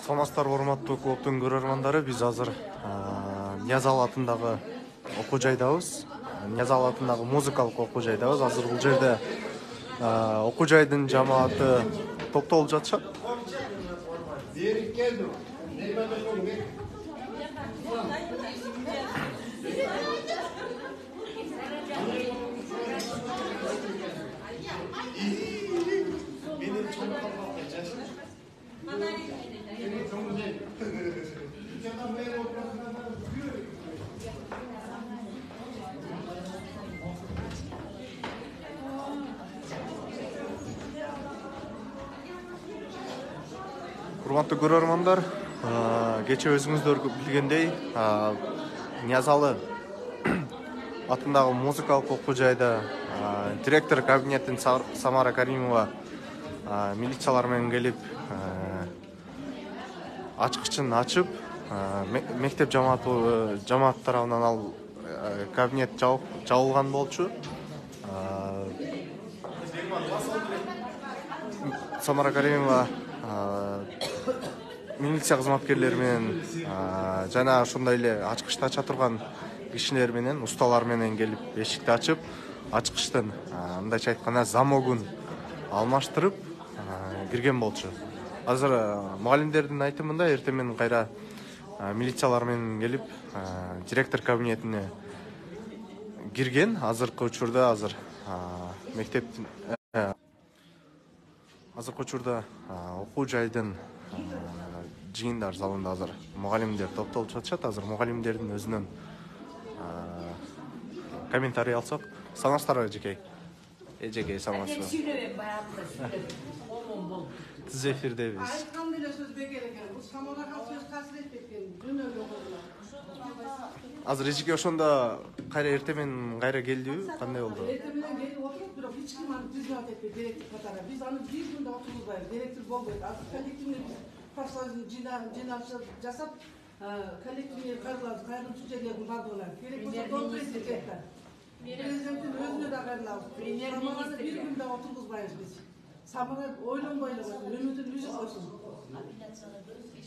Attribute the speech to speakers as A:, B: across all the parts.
A: Саламатсыздар, урматтуу клубтун көрөрмандары. Биз азыр Ниязалы атындагы окуу жайдабыз. Ниязалы атындагы музыкалык окуу жайдабыз. Азыр бул жерде окуу жайдын жамааты топтолуп жатышат. Урматтуу көрөрмандар, кече өзүңүздөр билгендей, Ниязалы атындагы музыкалык окуу жайда директор кабинеттин Самара Каримова милициялар менен келип ачкычын ачып, мектеп жамаат тарабынан ал кабинет жабылган болчу. Самара Каримова милиция кызматкерлери менен жана ошондой эле ачкычты ача турган кишилер менен, усталар менен келип эшикти ачып, ачкычтын мындайча айтканда замогун алмаштырып кирген болчу. Азыр мугалимдердин айтымында эртең менен кайра милициялар менен келип директор кабинетине кирген. Азыркы учурда мектептин окуу жайдын жыйындар залында азыр мугалимдер топтолуп жатышат. Азыр мугалимдердин өзүнөн комментарий алсак. Саламатсыздарбы, эжекей? Эжекей, саламатсызбы? Тиз эфирдебиз.
B: Айткан деле сөз бекер экен. Бул Самарага сөз касырет экен. Жөнөкөй.
A: Азыр эжеке ошондо кайра эртең менен кайра келдиби? Кандай болду?
B: Эртең менен келип отуруп, бирок эч ким аны түзмөп этпейт, директор катары. Биз аны бир күндө отургузбайбыз. Директор болбойт. Азыр коллективный профсоюздун жыйналышы жасап, коллективный кайрылабыз, кайрылуучу жерлердин бардыгына. Керек болсо до президентке. Президенттин өзүнө да кайрылабыз. Самараны бир күндө отургузбайбыз биз. Самара ойлонбой эле койсун, өмүрүн үзүп койсун.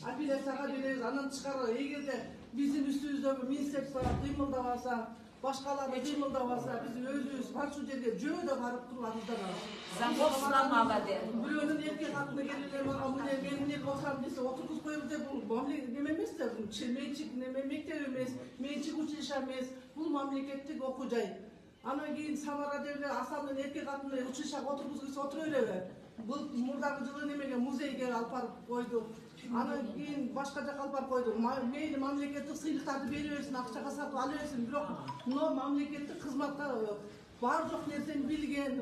B: Апелляцияга беребиз, анан тышкары эгерде биздин үстүбүздөгү министрликтер кыймылдабаса, башкалар кыймылдабаса, биз өзүбүз барчу жерге жөөдө барып туруп арызданабыз.
C: Замовсламалады.
B: Бирөөнүн эркек катына келип мага мен болсам десе отургузуп коебуз деп бул неме эмес да, менчик неме мектеп эмес, менчик училище эмес, бул мамлекеттик окуу жай. Анан кийин Самара деп эле асалдын эркек катына училищеге отургузса отура береби? Бул мурдагы жылы немеге музейге алып барып койду. Анан кийин башка жака алып барып койду. Мейли мамлекеттик сыйлыктарды бере берсин, акчага сатып ала берсин, бирок мына мамлекеттик кызматка бар жок нерсени билген,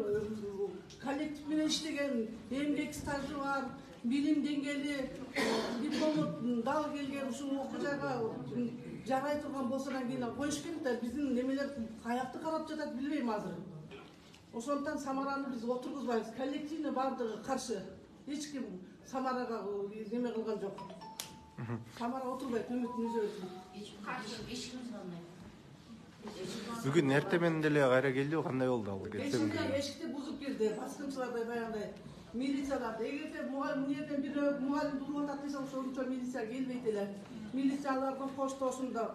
B: коллектив менен иштеген, эмгек стажы бар, билим деңгээли, диплому дал келген ушул окуу жайга жарай турган болсо анан кийин коюш керек да. Биздин немелер каякты карап жатат билбейм азыр. Ошондуктан Самараны биз отургузбайбыз. Коллективный бардыгы каршы. Эч ким Самарага неме кылган жок. Самара отурбайт, өмүтүн үзө берсин.
C: Эч ким кылмайт.
A: Бүгүн эртең менен деле кайра келдиби? Кандай болду ал?
B: Эшикти бузуп кирди. Баскынчылардай баягындай милициялар. Эгерде мугалимдерден бири мугалим турган десе ошончо милиция келбейт эле. Милициялардын коштоосунда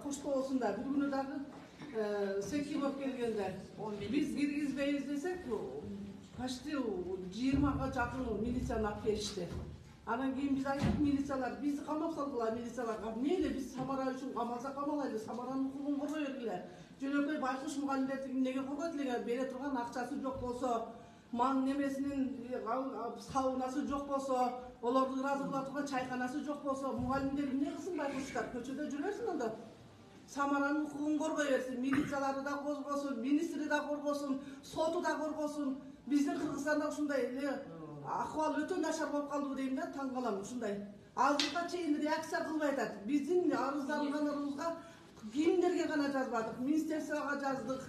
B: бир күнү дагы Секимов келгенде биз киргизбейбиз десек, почти 20га жакын милицияны алып келишти. Анан кийин биз айттык, милициялар бизди камап салдылар, милицияларга. Мейли биз Самара үчүн камалса камалайлы, Самаранын укугун коргой бергиле. Жөнөкөй байкуш мугалимдерди эмнеге коргойт эле? Бере турган акчасы жок болсо, ман немесинин саунасы жок болсо, олорду ыраазы кыла турган чайканасы жок болсо, мугалимдер эмне кылсын байкуштар? Көчөдө жүрө берсин анда. Самаранын укугун коргой берсин, милициялары да коргосун, министри да коргосун, соту да коргосун. Биздин Кыргызстанда ушундай эле акыбал өтө начар болуп калдыбы дейм да, таң калам ушундай. Азыркыга чейин реакция кылбай атат. Биздин арызданганыбызга кимдерге гана жазбадык, министрликага жаздык,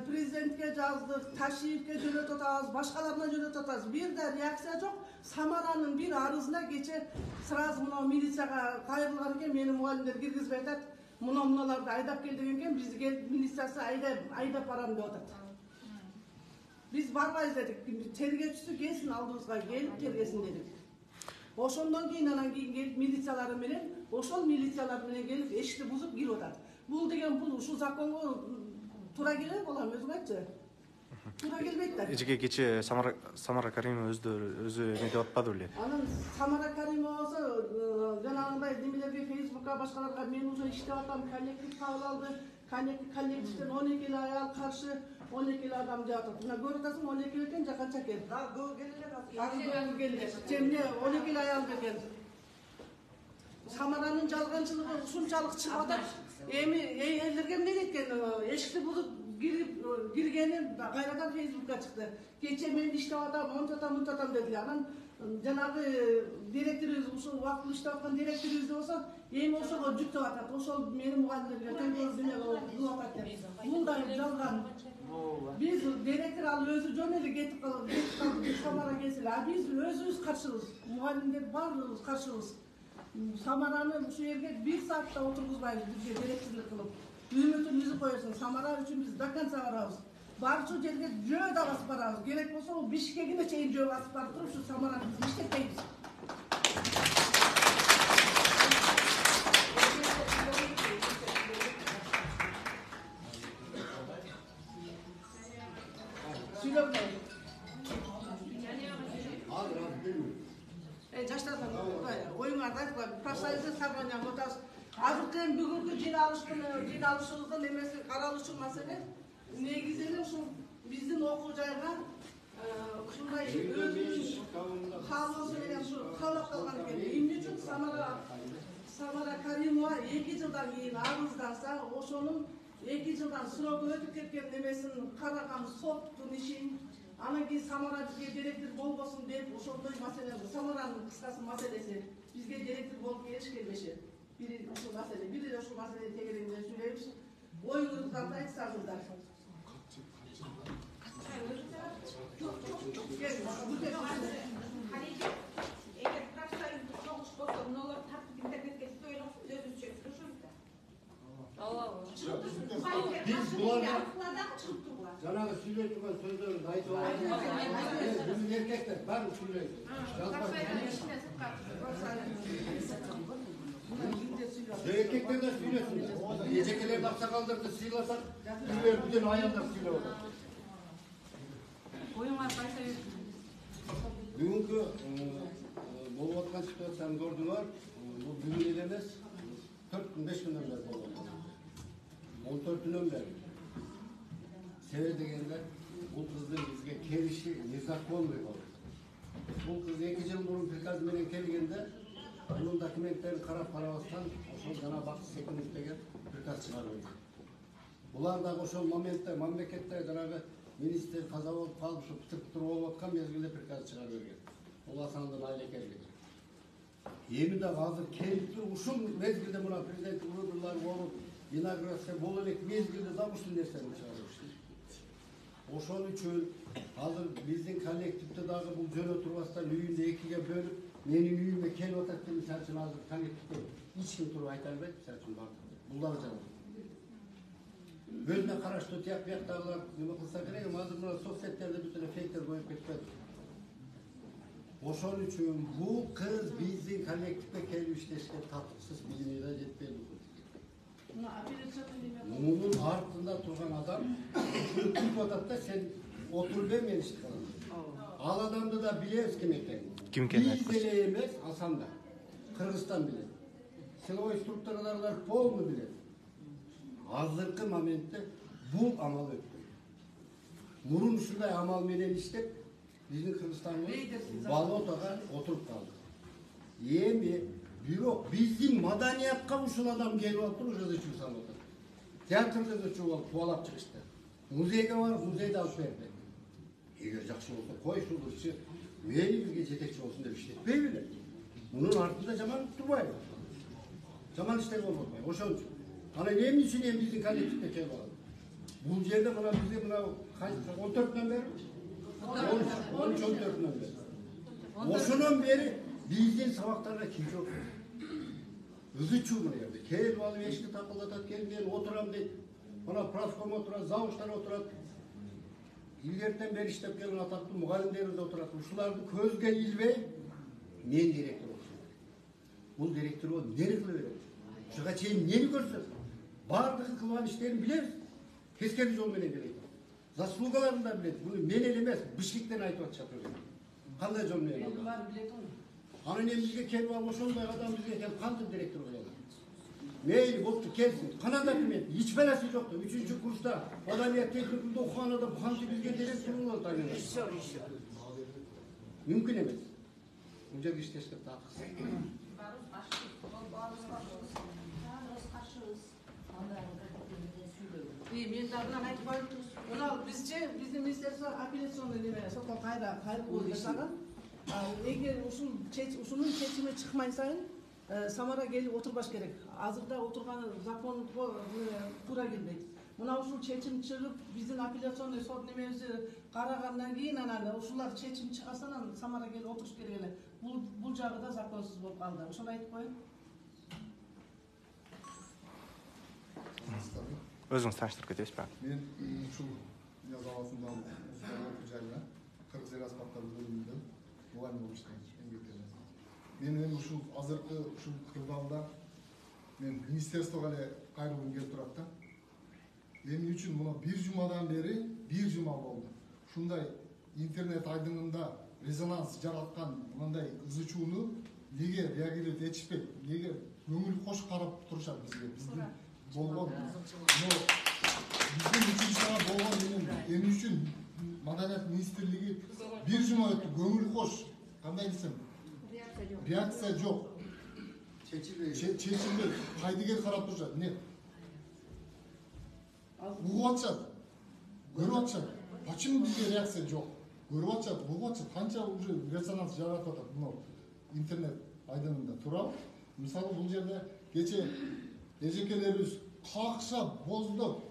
B: президентке жаздык, Ташиевке жөнөтүп атабыз, башкаларына жөнөтүп атабыз. Бир да реакция жок. Самаранын бир арызына кече сразу мына милицияга кайрылган экен, мени мугалимдер киргизбей атат. Муналарды айдап кел деген экен, бизге милициясы айдап барам деп атат. Биз барбайбыз дедик. Тергөөчүсү келсин алдыбызга келип тергесин дедик. Ошондон кийин анан кийин келип милициялар менен, ошол милициялар менен келип эшикти бузуп кирип атат. Бул деген бул ушул законго туура келет балам, өзүң айтчы. Туура келбейт да.
A: Эжеке кечээ Самара Каримова өзү эме деп атпады беле?
B: Анан Самара Каримова болсо жанагындай немелерге Фейсбукка башкаларга мен уже иштеп атам, коллектив кабыл алды. Коллективден 12 эле аял каршы 12 эле адам деп атат. Мына көрүп атасың 12 экен жаканча экен. Да, көө келелер. Жемне 12 эле аял берген. Самаранын жалганчылыгы ушунчалык чыгып атат. Эми элдерге эмне дейт экен? Эшикти бузуп киргенин кайрадан Фейсбукка чыкты. Кече мен иштеп атам, монтатам дедилер. Анан жанагы директорубуз, ушул убактылуу иштеп аткан директорубуз болсо, эми ошого жүктөп атат. Ошол менин мугалимдерге тең деме кылып атат деп. Бул да жалган. Биз директор ал өзү жөн эле кетип калды, Самара келсе, а биз өзүбүз каршыбыз. Мугалимдер баардыгыбыз каршыбыз. Самараны ушул жерге 1 саатта отургузбайбыз, бизге директорлук кылып. Үмүтүн үзүп коесуң. Самара үчүн биз до конца барабыз. Барчу жерге жөө да басып барабыз. Керек болсо Бишкекине чейин жөө басып барып туруп, ушу Самараны биз иштетпейбиз. Жаштардан оюңарды айтып коеюн. Профсоюздун собранияны отабыз. Азыркы бүгүнкү жыйналышыбыздын эмеси каралуучу маселе негизи эле ушул биздин окуу жайга ушундай өзүнүн каалоосу менен ушу каалап калган экен. Эмне үчүн Самара Каримова 2 жылдан кийин арызданса, ошонун 2 жылдан сроку өтүп кеткен немесин караган соттун ишин, анан кийин Самара бизге директор болбосун деп ошондой маселе, Самаранын кыскасы маселеси бизге директор болуп келишкен. Бир ушул маселе, бир эле ушул маселени тегерегинен сүйлөйбүз. Оюңуздарды айтсаңыздар.
C: Эгер профсоюздук чогуш болсо, мыналар тартып интернетке сөйлөсүн, өзүнчө сүйлөшөбүз да.
D: Biz bulardan Жанагы сүйлөй турган сөздөрүндү айтып алабыз. Бүгүн эркектер баары сүйлөйт. Эркектер да сүйлөсүн. Эжекелерди аксакалдарды сыйласак, үйлөр бүтүн аялдар сүйлөп атат. Бүгүнкү болуп аткан ситуацияны көрдүңөр. Бул бүгүн эле эмес, 4 күн 5 күндөн бери болуп атат. 14-күнөн бери. Себеби дегенде, бул кыздын бизге келиши незаконный болду. Бул кыз 2 жыл мурун приказ менен келгенде, анын документтерин карабастан, ошол жана Бакыт Секунов деген приказ чыгарып койду. Булар дагы ошол моментте мамлекетте жанагы министр каза болуп калып, ушу пытыр болуп аткан мезгилде приказ чыгарып берген. Бул Асандын айлакерлиги. Эми дагы азыр келип туруп ушул мезгилде мына президент урулдар болуп, инаугурация болуп элек мезгилде дагы ушул нерсени чыгарып ишти. Ошон үчүн азыр биздин коллективде дагы бул жөнө турбастан үйүндө 2ге бөлүп, менин үйүмө келип атат деп мисалы үчүн азыр коллективде эч ким туруп айта албайт, мисалы үчүн бар. Бул дагы жаман. Өзүнө караштуу тияк бияктагылар неме кылса керек, азыр мына соцсеттерде бүтүн фейктер коюп кетпеди. Ошон үчүн бул кыз биздин коллективге келип иштешке татыксыз билимине жетпейди. Мунун артында турган адам ушуну күтүп атат да, сен отурбай мен иштеп калам. Ал адамды да билебиз ким экенин.
A: Ким экенин
D: Биз деле эмес, Асан да. Кыргызстан билет. Силовой структуралар полный билет. Азыркы моментте бул амал өткөн. Мурун ушундай амал менен иштеп, биздин Кыргызстандын болотого отуруп калды. Эми бирок биздин маданиятка ушул адам келип алып туруп жазычу салып атат. Театрда да чугуп кубалап чыгышты. Музейге барып, музейде алып берди. Эгер жакшы болсо, кой ушул иши мени бизге жетекчи болсун деп иштетпей беле. Мунун артында жаман турбайбы? Жаман иштер болуп атпайбы? Ошон үчүн. Анан эмне үчүн биздин коллективге келип алат? Бул жерде мына бизге мына 14-төн бери 13-14-төн бери. Ошонон бери биздин сабактарга ким жок? Ызычуу мына жерде. Келип алып эшикти такылдатат, келип мен отурам дейт. Мына профком отурат, завуштар отурат. Илгертен бери иштеп келген атактуу мугалимдерибиз отурат. Ушуларды көзгө илбей мен директор Бұл директор ол не кылып берет? Ушуга чейин нени көрсөт? Бардыгы кылган иштерин билебиз. Тескери жол менен келет. Заслугаларын да билет. Буну мен эле эмес, Бишкектен айтып атышат. Кандай жол менен алган?
B: Баары билет оны.
D: Анан эми бизге келип алып ошондой адам бизге келип кантип директор кылат? Мейли болупту келсин. Кана документ, эч баласы жокто. 3-курста Маданият техникумда окуган адам кантип бизге директор болот айнала? Мүмкүн эмес. Бул жерде иштешке такыс.
B: Мен дагы айтып коеюн. Мына бизче биздин министерство апелляционный неме сотко кайрылуу жасаган. Эгер ушунун чечими чыкмай сайын Самара келип отурбаш керек. Азырда отурган законго туура келбейт. Мына ушул чечим чыгып, биздин апелляционный сот немебизди карагандан кийин анан ушулар чечим чыгарса анан Самара келип отуруш керек эле. Бул жагы да законсуз болуп калды. Ошону айтып коеюн.
A: Өзүңүз тааныштырып кетесизби?
E: Мен ушул яз абасындагы окуу жайына кыргыз эл аспаптары бөлүмүндө мугалим болуп иштейм. Мен эми ушул азыркы ушул кырдаалда мен министерствого эле кайрылгым келип турат да. Эмне үчүн мына бир жумадан бери, бир жума болду. Ушундай интернет айдыңында резонанс жараткан мындай ызы чууну неге реагировать этишпейт? Неге көңүл кош карап турушат бизге? Биздин болгон биздин училищага болгон эмне үчүн Маданият министрлиги бир жума өттү, көңүл кош, кандай десем, реакция жок. Чечилбейт. Кайдыгер карап турушат. Эмне? Угуп атышат. Көрүп атышат. Почему бизге реакция жок? Көрүп атышат, угуп атышат. Канча уже резонанс жаратып атат мына интернет айдынында. Туурабы? Мисалы бул жерде кече эжекелерибиз какшап, боздоп,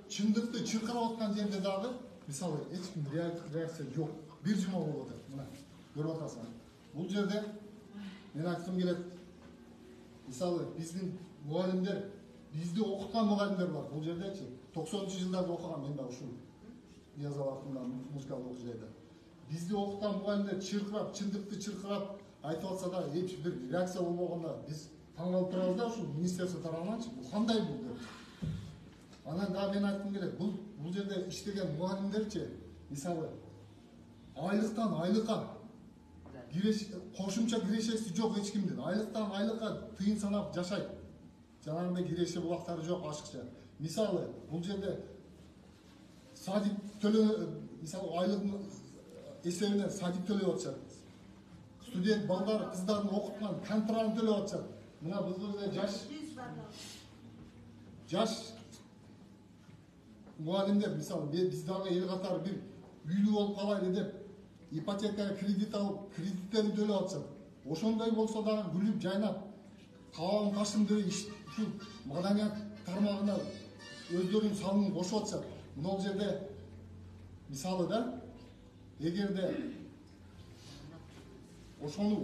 E: чындыкты чыркырап аткан жерде дагы мисалы эч ким реакция жок. Бир жума болуп атат. Мына көрүп атасың. Бул жерде мен айткым келет. Мисалы биздин мугалимдер, бизди окуткан мугалимдер бар. Бул жердечи 90-жылдарда окуган мен да ушул яз абасында музыкалык окуу жайда. Бизди окуткан мугалимдер чыркырап, чындыкты чыркырап айтып атса да эч бир реакция болбогонда биз таң калып турабыз да ушул министерство тарабынан бул кандай бул деп. Анан да мен айткым келет. Бул жерде иштеген мугалимдерчи мисалы айлыктан айлыкка кошумча кирешеси жок эч кимдин. Айлыктан айлыкка тыйын санап жашайт. Жанагындай киреше булактары жок ашыкча. Мисалы бул жерде садик төлөө, мисалы айлыктын эсебинен садик төлөп атышат. Студент балдар, кыздардын окуткан контрактын төлөп атышат. Мына бул жерде жаш мугалимдер мисалы биз дагы эл катары бир үйлүү болуп калайлы деп ипотека кредит алып, кредиттерин төлөп атышат. Ошондой болсо дагы күлүп жайнап, кабагым кашым деп ушул маданият тармагына өздөрүнүн салымын кошуп атышат. Бул жерде мисалы да эгерде ошону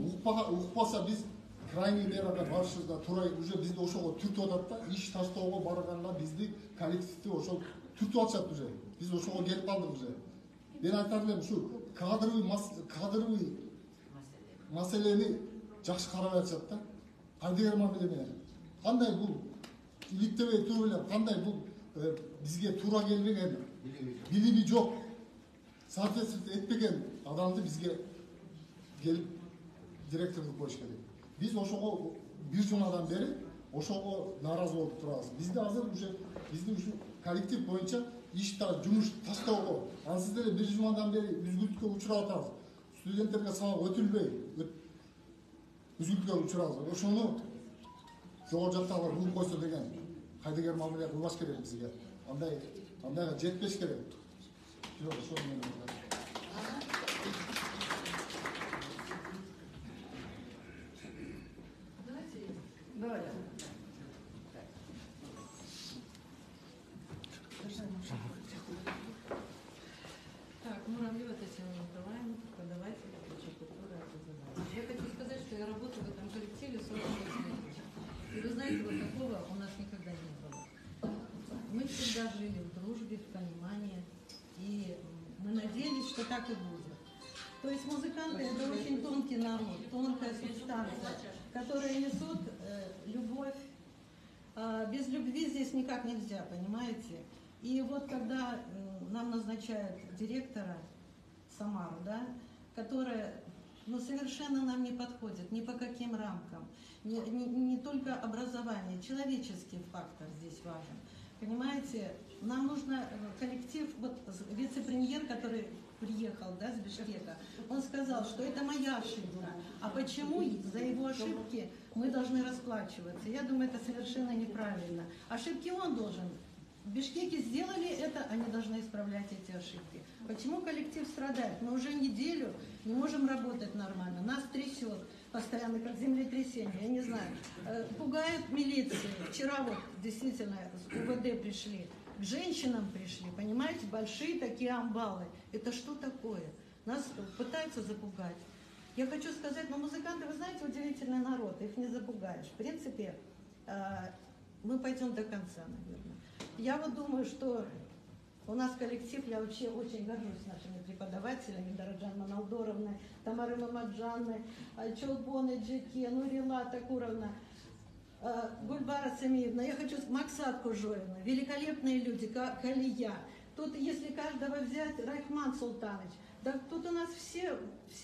E: укпаса биз крайний мерада барышыбызга туура уже бизди ошого түртүп атат да, иш таштоого барганда бизди коллективди ошол түртүп атышат уже. Биз ошого келип калдык уже. Мен айтар элем ушу кадровый маселени жакшы карабай атышат да. Кайдыгер мамиле кандай бул иликтебей туруп эле кандай бул бизге туура келбеген, билими жок, соответствие этпеген адамды бизге келип директордук коюш керек. Биз ошого бир жумадан бери ошого нааразы болуп турабыз. Бизде азыр уже биздин ушу коллектив боюнча иш жумуш таштоого, ансыз деле бир жумадан бери үзгүлтүккө учурап атабыз. Студенттерге сабак өтүлбөй үзгүлтүккө учурабыз. Ошону жогору жактагылар угуп койсо деген кайдыгер мамиле кылбаш керек бизге. Андайга жетпеш керек. Жок, ошону менен
B: Давай.
F: Так, Муравьева Татьяна Николаевна, преподаватель физической культуры и образования. Я хочу сказать, что я работаю в этом коллективе 46 лет. И вы знаете, вот такого у нас никогда не было. Мы всегда жили в дружбе, в понимании. И мы надеялись, что То есть музыканты это очень тонкий народ, тонкая субстанция, которая несут любовь. Без любви здесь никак нельзя, понимаете? И вот когда нам назначают директора Самару, да, которая совершенно нам не подходит ни по каким рамкам, не только образование, человеческий фактор здесь важен. Понимаете, нам нужно коллектив, вот вице-премьер, который приехал, да, с Бишкека, он сказал, что это моя ошибка. А почему за его ошибки мы должны расплачиваться? Я думаю, это совершенно неправильно. Ошибки он должен. В Бишкеке сделали это, они должны исправлять эти ошибки. Почему коллектив страдает? Мы уже неделю не можем работать нормально. Нас трясет постоянно, как землетрясение, я не знаю. Пугает милиция. Вчера вот действительно с УВД пришли. К женщинам пришли, понимаете, большие такие амбалы. Это что такое? Нас пытаются запугать. Я хочу сказать, музыканты, вы знаете, удивительный народ, их не запугаешь. В принципе, мы пойдем до конца, наверное. Я вот думаю, что у нас коллектив, я вообще очень горжусь нашими преподавателями, Дараджан Маналдоровной, Тамарой Мамаджанной, Чолпоной Джеке, Нурила Такуровна, Гульбара Самиевна, я хочу Максат Кужоевна, великолепные люди, как Алия. Тут, если каждого взять, Рахман Султанович, да тут у нас все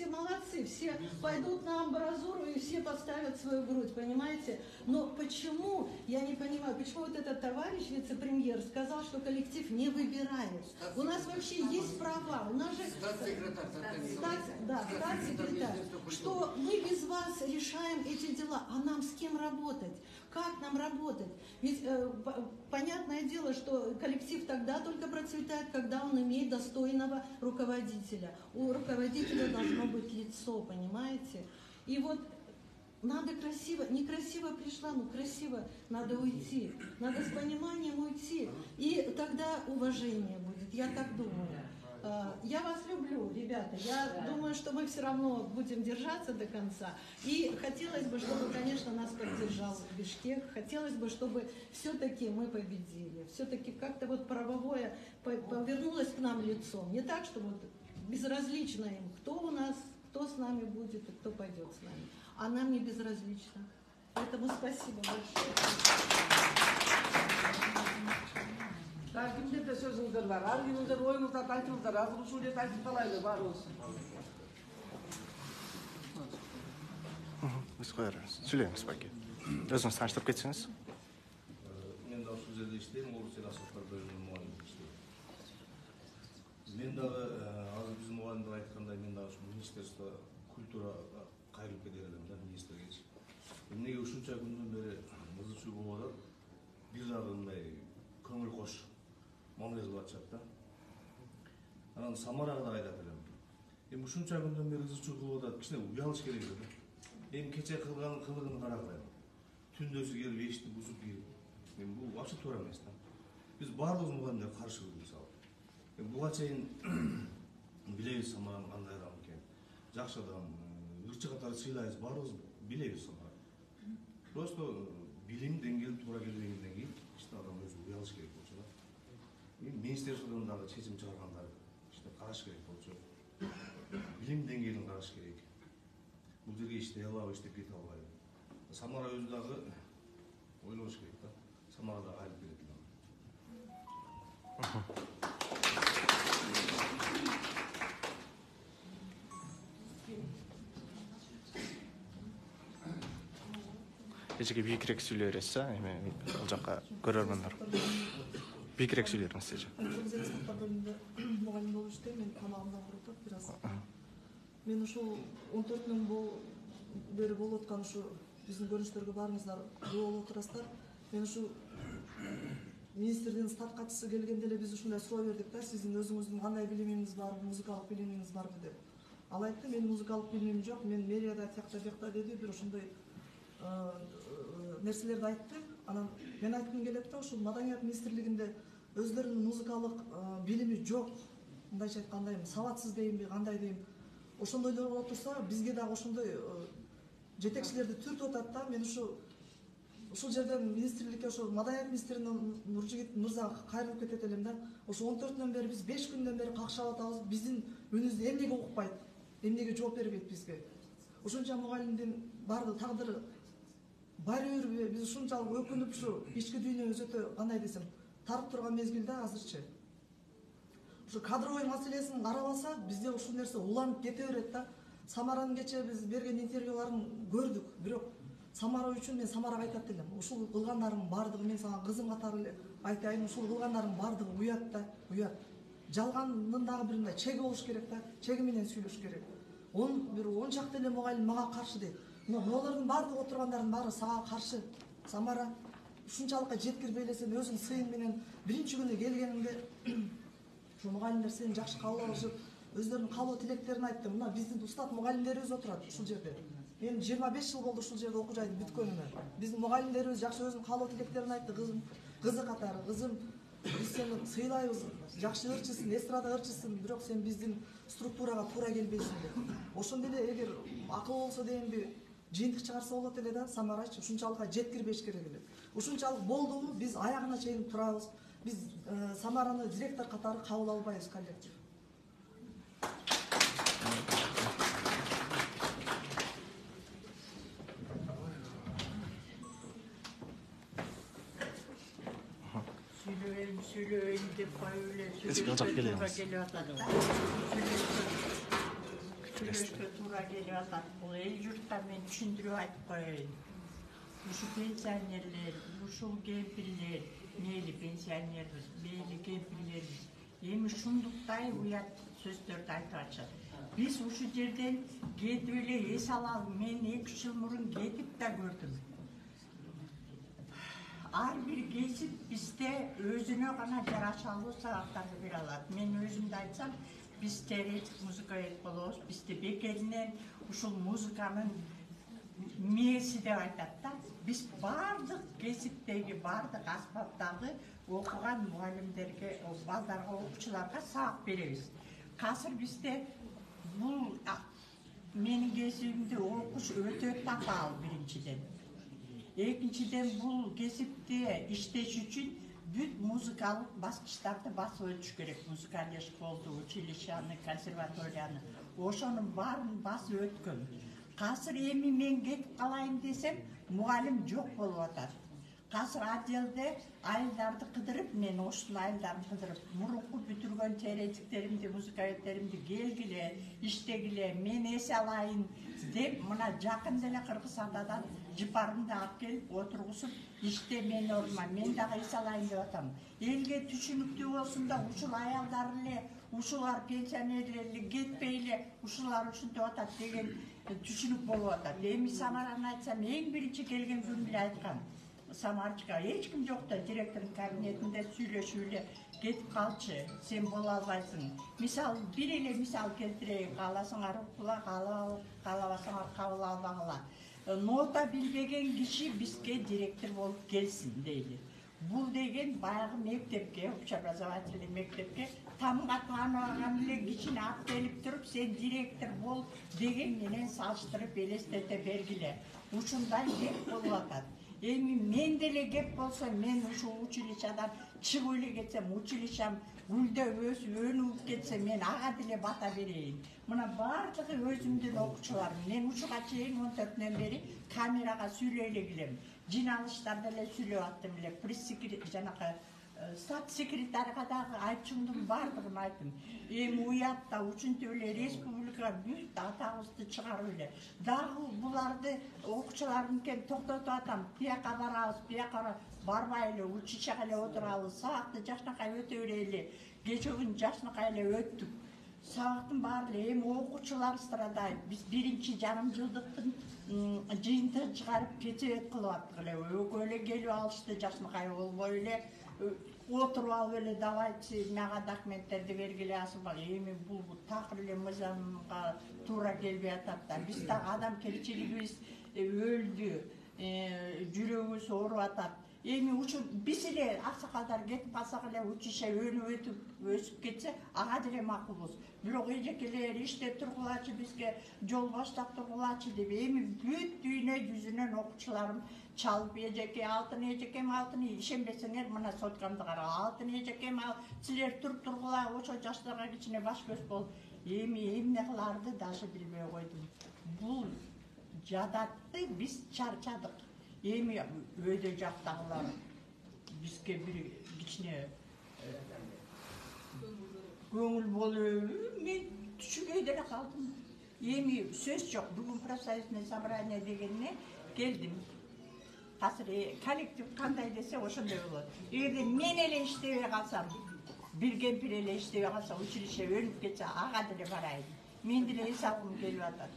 F: молодцы, все пойдут на амбразуру и все поставят свою грудь, понимаете? Но почему, я не понимаю, почему вот этот товарищ, вице-премьер, сказал, что коллектив не выбирает? У нас вообще есть права, у нас же статс-секретарь, что мы без вас решаем эти дела, а нам с кем работать? Как нам работать? Ведь понятное дело, что коллектив тогда только процветает, когда он имеет достойного руководителя. У руководителя должно быть лицо, понимаете? И вот надо красиво, некрасиво пришла, но красиво надо уйти. Надо с пониманием уйти. И тогда уважение будет, я так думаю. Я вас люблю, ребята. Я думаю, что мы все равно будем держаться до конца. И хотелось бы, чтобы, конечно, нас поддержал Бишкек. Хотелось бы, чтобы все-таки мы победили. Все-таки как-то вот правовое повернулось к нам лицом. Не так, что вот безразлично им, кто у нас, кто с нами будет и кто пойдет с нами. А нам не безразлично. Поэтому спасибо большое.
B: Кимде сөзіңіздер бар. Ар келіңіздер ойыңыздарды айтыңыздар. Азыр ушул жерде айтып калайлы баарыбыз.
A: Biz koyarız. Söyleyiniz belki. Özünüz tanıştırıp geçsiniz.
G: Men de şu жерде иштейм, орус эл аспаптар бөлүмүнүн мугалими болуп иштейм. Мен дагы азыр биздин мугалимдер айткандай, мен дагы ушу министерство культура кайрылып кетер элем да, министргечи. Эмнеге ушунча күндөн бери ызы чуу болуп атат? Бир жагы мындай көңүл кош мамиле кылып атышат да. Анан Самарага да кайтат элем. Эми ушунча күндөн бери ызы чуу кылып атат, кичине уялыш керек да. Эми кече кылган кылыгын карагыла. Түндөсү келип эшикти бузуп кирип. Эми бул вообще туура эмес да. Биз баардыгыбыз мугалимдер каршыбыз мисалы. Эми буга чейин билебиз Самаранын кандай адам экенин. Жакшы адам, ырчы катары сыйлайбыз, баардыгыбыз билебиз Самараны. Просто билим деңгээли туура келбегенден кийин иште адам өзү уялыш керек болчу да. Министерстводон дагы чечим чыгаргандар иште караш керек болчу. Билим деңгээлин караш керек. Бул жерге иштей алабы, иштеп кете албайбы. Самара өзү дагы ойлош керек да. Самара да айылып келет.
A: Ежеге бийикирээк сүйлөй бересиз, эми ал жакка көрөрмөндөр. Бийикирээк сүйлөйсүңүз эже.
H: Мұғалім болып іштейм, мен тамағымдан құрылтып біраз. Мен ушул 14 мың бері болып отқан ушу биздин көрүнүштөргө баарыңыздар куу болуп отурасыздар. Мен ушу министрдин штат катчысы келгенде эле биз ушундай суроо бердик да, сиздин өзүңүздүн кандай билимиңиз бар, музыкалык билимиңиз барбы деп. Ал айтты, менин музыкалык билимим жок, мен мэрияда тиякта деди, бир ошондой нерселерди айтты. Анан мен айткым келет да, ушул маданият министрлигинде өздөрүнүн музыкалык билими жок, мындайча айтканда эми сабатсыз дейинби, кандай дейм, ошондойлор болуп турса, бизге дагы ошондой жетекчилерди түртүп атат да. Мен ушул жерден министрликке, ошо маданият министрине Нуржигит мырзага кайрылып кетет элем да. Ошо 14 бери биз 5 күндөн бери какшап атабыз, биздин үнүбүздү эмнеге укпайт? эмнеге жооп бербейт бизге? Ушунча мугалимдин бардыгы тагдыры бар берби? Биз ушунчалык өкүнүп ушу ички дүйнөбүз өтө кандай десем тарып турган мезгилде азырчы. Ушу кадровый маселесин карабасак, бизде ушул нерсе уланып кете берет да. Самаранын кечээ биз берген интервьюларын көрдүк, бирок Самара үчүн мен Самарага айтат элем. Ушул кылгандарымдын бардыгы мен сага кызым катары эле айтайын, ушул кылгандарымдын бардыгы уят да, уят. Жалгандын дагы бир мындай чеги болуш керек да, чеги менен сүйлөш керек. Бир 10 чакты эле мугалим мага каршы дейт. Могулордун бардыгы отургандардын баары сага каршы. Самара ушунчалыкка жеткирбей эле сен өзүң сыйың менен биринчи күнү келгениңде ушу мугалимдер сени жакшы кабыл алышып, өздөрүнүн каалоо тилектерин айтты. Мына биздин устат мугалимдерибиз отурат ушул жерде. Мен 25 жыл болду ушул жерде окуу жайдын бүткөнүмө. Биздин мугалимдерибиз жакшы өзүнүн каалоо тилектерин айтты. Кызы катары, кызым, биз сени сыйлайбыз. Жакшы ырчысың, эстрада ырчысың, бирок сен биздин структурага туура келбейсиң деп. Ошондо эле эгер акыл болсо дегенди жыйынтык чыгарса болот эле да, Самарачы ушунчалыкка жеткирбеш керек эле. Ушунчалык болдубу, биз аягына чейин турабыз. Биз Самараны директор катары кабыл албайбыз, коллектив.
I: Сүйлөйүн деп коюп эле сүйлөшкө туура келип атат. Бул эл журтка мен түшүндүрүп айтып коеюн. Ушу пенсионерлер, ушул кемпирлер, мейли пенсионер, мейли кемпирлер эми ушундуктай уят сөздөрдү айтып атышат. Биз ушу жерден кетип эле эс алалы. Мен 2 жыл мурун кетип да көрдүм. Ар бир кесип бизде өзүнө гана жарашалуу сабактарды бере алат. Мен өзүмдү айтсам, биз теоретик музыковед болобуз. Бизде бекеринен ушул музыканын мээси деп айтат да. Биз бардык кесиптеги, бардык аспаптарды окуган мугалимдерге, балдарга, окуучуларга сабак беребиз. Азыр бизде бул менин кесибимди окуш өтө татаал биринчиден. Экинчиден бул кесипте иштеш үчүн бүт музыкалык баскычтарды басып өтүш керек. Музыкальный школду, училищаны, консерваторияны. Ошонун баарын басып өткөн. Азыр эми мен кетип калайын десем, мугалим жок болуп атат. Азыр отделде айылдарды кыдырып, мен ошол айылдарды кыдырып, мурунку бүтүргөн теоретиктеримди, музыкаветтеримди келгиле, иштегиле, мен эс алайын деп, мына жакын деле Кыргыз Атадан жыпарымды алып келип отургусуп, иште мен ордума, мен дагы эс алайын деп атам. Элге түшүнүктүү болсун да, ушул аялдар эле, ушулар пенсионерлер эле кетпей эле, ушулар ушинтип атат деген түшүнүк болуп атат. Эми Самараны айтсам, эң биринчи келген күнү эле айткан. Самарчыга эч ким жок да, директордун кабинетинде сүйлөшүп эле кетип калчы, сен боло албайсың. Мисал, бир эле мисал келтирейин, кааласаңар укула, каалабасаңар кабыл албагыла. Нота билбеген киши бизге директор болуп келсин дейли. Бул деген баягы мектепке, общеобразовательный мектепке тамга тааныбаган эле кишини алып келип туруп, сен директор бол деген менен салыштырып элестете бергиле. Ушундай кеп болуп атат. Эми мен деле кеп болсо, мен ушул училищадан чыгып эле кетсем, училищам гүлдөп өсүп өнүгүп кетсе, мен ага деле бата берейин. Мына бардыгы өзүмдүн окуучуларым. Мен ушуга чейин 14-нөн бери камерага сүйлөй эле келем. Жиналыштарда эле сүйлөп аттым эле. Пресс-секретарь, жанакы стат секретарга дагы айтчумдун бардыгын айттым. Эми уятта ушинтип эле республика бүт атабызды чыгарып эле. Дагы буларды окуучуларымдын токтотуп атам. Бияка барабыз, бияка барбай эле училищага эле отурабыз. Сабакты жакшынакай өтө берели. Кечээ күн жакшынакай эле өттүк. Сабактын баары эле эми окуучулар страдайт. Биз биринчи жарым жылдыктын жыйынтыгын чыгарып кечебет кылып аттык эле. Өгө эле келип алышты, жакшынакай болбой эле отуруп алып эле давайте мага документтерди бергиле асылбак. Эми бул такыр эле мыйзамга туура келбей атат да. Биз дагы адам келечегибиз өлдү, жүрөгүбүз ооруп атат. Эми ушул биз эле аксакалдар кетип калсак эле училище өсүп кетсе, ага деле макулбуз. Бирок эжекелер иштеп тургулачы, бизге жол баштап тургулачы деп эми бүт дүйнө жүзүнөн окуучуларым чалып, эжеке, алтын эжекем, алтын ишенбесеңер, мына соткамды кара, алтын эжекем, силер туруп тургула, ошо жаштарга кичине баш көз бол. Эми эмне кыларды даже билбей койдум. Бул жадатты биз чарчадык. Эми өйдө жактагылар бизге бир кичине көңүл болуп, мен түшүнбөй деле калдым. Эми сөз жок. Бүгүн профсоюзное собрание дегенне келдим. Азыр коллектив кандай десе ошондой болот. Эгерде мен эле иштебей калсам, бир кемпир эле иштебей калса, училище өлүп кетсе, ага деле барайын. Мен деле эс алгым келип атат.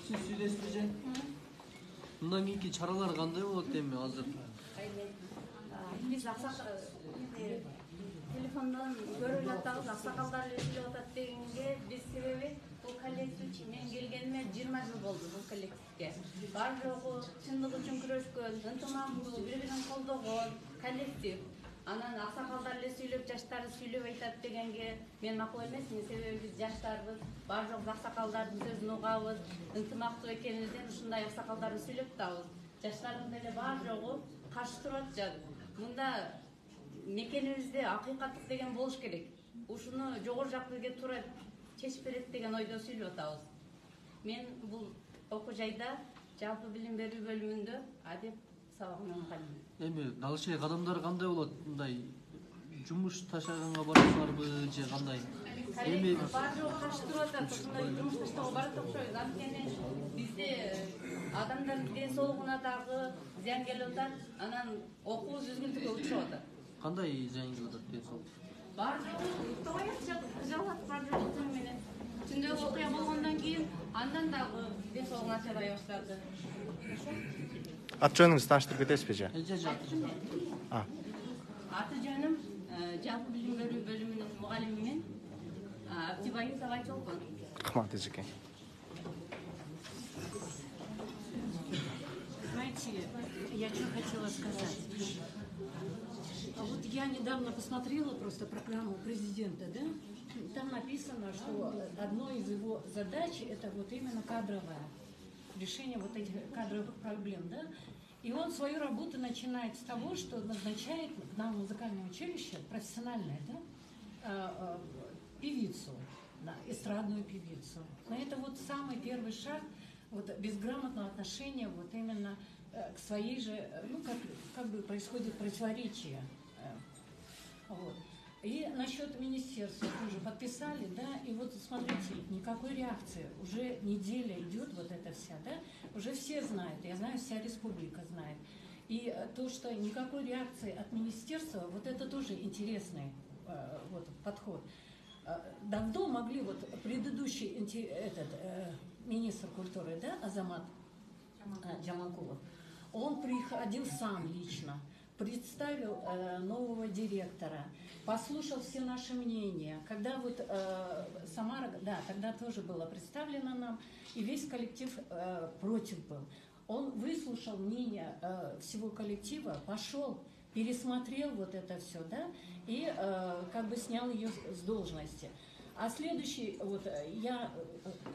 J: Siz süйлөшпөйсүң. Мындан кийинки чаралар кандай болот эми азыр?
K: Биз телефондон көрүп жатабыз, аксакалдар эле сүйлөп атат дегенге биз себеби бул коллектив мен келгениме 20 жыл болду бул коллективге. Бар жогу чындык үчүн күрөшкөн, ынтымактуу, бири-бирин колдогон коллектив. Анан аксакалдар эле сүйлөп, жаштары сүйлөп айтат дегенге мен макул эмесмин, себеби биз жаштарбыз, бар жогу аксакалдардын сөзүн угабыз, ынтымактуу экенибизден ушундай аксакалдарды сүйлөп атабыз. Жаштардын деле бар жогу каршы туруп атышат. Мында мекенибизде акыйкаттык деген болуш керек. Ушуну жогору жак бизге туура чечип берет деген ойдо сүйлөп атабыз. Мен бул окуу жайда жалпы билим берүү бөлүмүндө адеп сабагынын мугалимимин.
J: Эми далышай кадамдар кандай болот? Мындай жумуш ташаганга барасыңарбы же кандай?
K: Эми бар жогу каршы туруп атат, ушундай жумуш таштоого барат окшойт. Анткени бизде адамдардын ден соолугуна дагы зыян келип атат, анан окуубуз үзгүлтүккө учуп атат.
J: Кандай зыян келип атат ден соолук?
K: Бар жогу жалат бар жогу түн менен. Түндөгү окуя болгондон кийин андан дагы ден соолугу начарлай баштады.
A: Аты жөнүңүздү тааныштырып кетесизби же?
K: Аты жөнүм жалпы билим берүү бөлүмүнүн мугалимимин Актибаева Айчолкон.
A: Рахмат эжеке.
L: Знаете, я что хотела сказать. Вот я недавно посмотрела просто программу президента, да? Там написано, что одной из его задач это вот именно кадровое решение вот этих кадровых проблем, да? И он свою работу начинает с того, что назначает нам в музыкальное училище профессиональное, да? Певицу, да, эстрадную певицу. Но это вот самый первый шаг вот безграмотного отношения вот именно к своей же, ну как бы происходит противоречие. Вот. И насчет министерства тоже подписали, да, и вот смотрите, никакой реакции, уже неделя идет вот эта вся, да, уже все знают, я знаю, вся республика знает. И то, что никакой реакции от министерства, вот это тоже интересный вот подход. Давно могли вот предыдущий министр культуры, да, Азамат Джаманкулов, он приходил сам лично, представил нового директора, послушал все наши мнения. Когда вот Самара, да, тогда тоже было представлено нам, и весь коллектив против был. Он выслушал мнение всего коллектива, пошел, пересмотрел вот это все, да, и как бы снял ее с должности. А следующий, вот я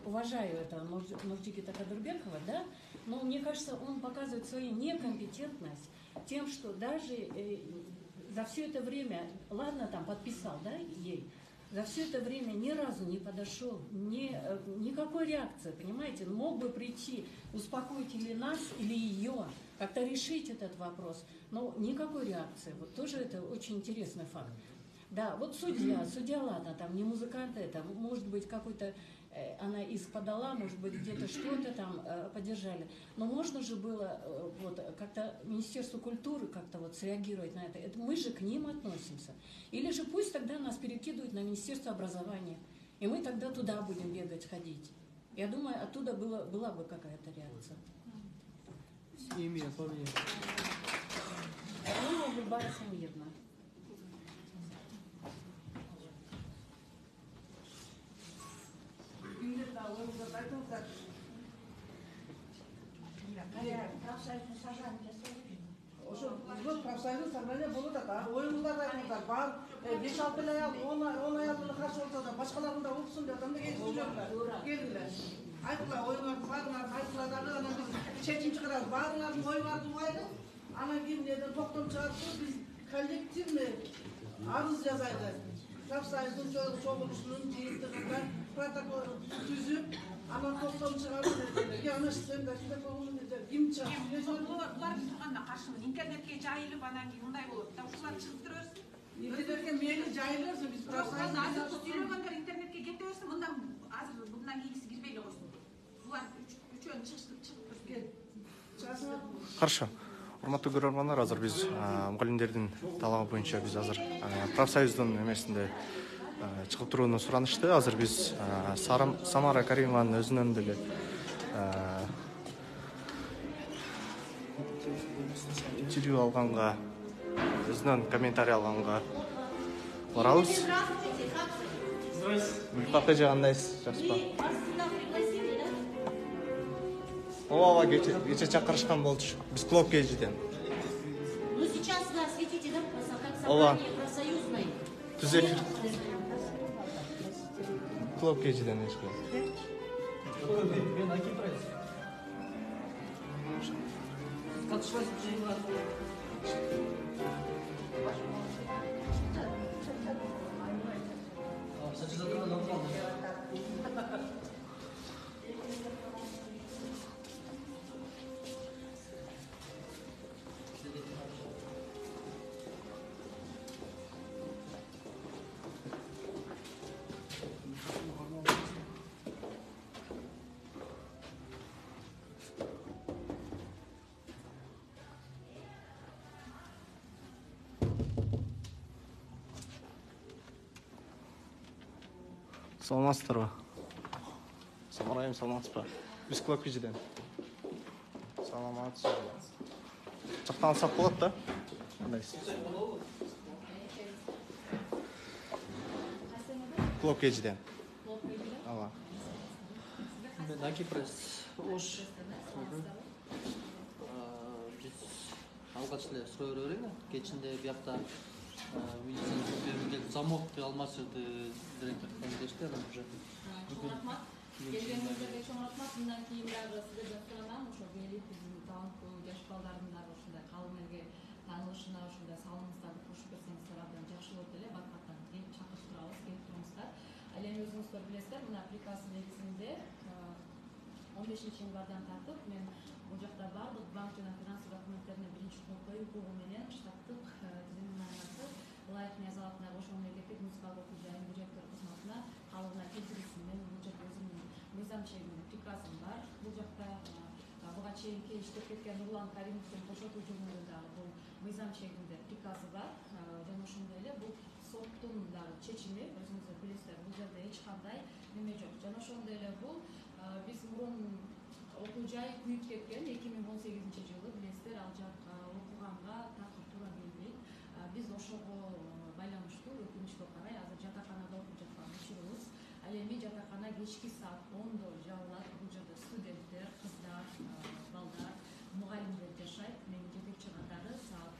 L: уважаю это Нурджигита Кадырбекова, да, но мне кажется, он показывает свою некомпетентность тем, что даже за все это время, ладно, там подписал, да, ей, за все это время ни разу не подошел, никакой реакции, понимаете, мог бы прийти, успокоить или нас, или ее, как-то решить этот вопрос, но никакой реакции, вот тоже это очень интересный факт. Да, вот судья, ладно, там не музыкант, это, может быть, какой-то, она иск подала, может быть, где-то что-то там поддержали. Но можно же было вот как-то Министерству культуры как-то вот среагировать на это. Мы же к ним относимся. Или же пусть тогда нас перекидывают на Министерство образования, и мы тогда туда будем бегать, ходить. Я думаю, оттуда была бы какая-то реакция.
J: Имя, фамилия.
L: Любая Самирна.
I: Профсоюзный собрание.
B: болот, профсоюз собрание болот ата. Оюңуздарда айтыңыздар, бар 5-6 аял, 10 аял эле каршы болсо да башкаларын да уксын деп атам да келишип келдилер. Айтыла оюңарды баарыңарды айтыла дагы анан биз чечим чыгарабыз. Баарыңардын оюңарды угайлы. Анан кийин неден токтом чыгарып биз коллективный арыз жазайлы. Профсоюздун чогулушунун жыйынтыгында протокол түзүп, анан токтом чыгарып, я ана сен да шундай болгон кезде ким чыгат?
C: Булар биз турганда каршымыз. Интернетке жайылып анан кийин мындай болот. Да ушулар чыгып тура берсин.
B: Интернетке мейли жайылырсың, биз профсоюз
C: азыр сүйлөгөндөр интернетке кете берсин. Азыр мындан кийинкиси кирбей эле койсун. Булар үчөөнү чыгып турsun.
A: Хорошо. Урматтуу көрөрмандар, азыр биз мугалимдердин талабы боюнча биз азыр профсоюздун эмесинде чыгып турууну суранышты. Азыр биз Самара Каримованын өзүнөн деле интервью алганга, өзүнөн комментарий алганга барабыз. Мультипапа кандайсыз, жакшыпы? Ооба, кече чакырышкан болчу. Биз клуб кежиден.
M: Ну сейчас нас видите, да, как
A: Ооба.
M: собрание профсоюзное.
A: Түз эфир. Клуб кежиден эшке.
J: Мен Аки прайс. Катышпайсызбы?
A: Саламатсыздарбы? Самарайым, саламатсызбы? Биз клуб кежиден. Саламатсыз. Жактан алсак болот да? Кандайсыз? Клуб кежиден. Ооба.
J: Мен Аки прайс. Ош. Биз алгач эле суроо берейин. Кечинде биякта милиция замок алмашырды директор дешти, анан уже
K: Рахмат. Келгениңизге чоң рахмат. Мындан кийин дагы сиздерден суранам, ошо бийлик биздин таланттуу жаш балдардын дагы ушундай калың элге таанылышына ушундай салымыңыздарды кошуп берсеңиздер абдан жакшы болот эле. Бат-баттан чакыртырабыз, келип туруңуздар. Ал эми өзүңүздөр билесиздер, мына приказ негизинде 15-январдан тартып мен бул жакта бардык банк жана финансы документтерине биринчи кол коюу укугу менен штаттык тизимдин аймакы ылайык Ниязаловна Ошол мектептик музыкалык окуучунун директор кызматына калыбына келтирилсин. Мен бул жакта өзүмдүн мыйзам чегинде приказым бар. Бул жакта буга чейинки иштеп кеткен Нурлан Каримовдун кошотуу жөнүндө дагы бул мыйзам чегинде приказы бар. Жана ошондой эле бул соттун дагы чечими, өзүңүздөр билесиздер, бул жерде эч кандай неме жок. Жана ошондой эле бул биз мурун окуу жай күйүп кеткен 2018-жылы билесиздер, ал жакка окуганга такыр туура келбейт. Биз ошого байланыштуу өкүнүчкө карай азыр жатаканада окуп жаткан учурубуз. Ал эми жатакана кечки саат 10до жабылат. Бул жерде студенттер, кыздар, балдар, мугалимдер жашайт. Менин жетекчи катары саат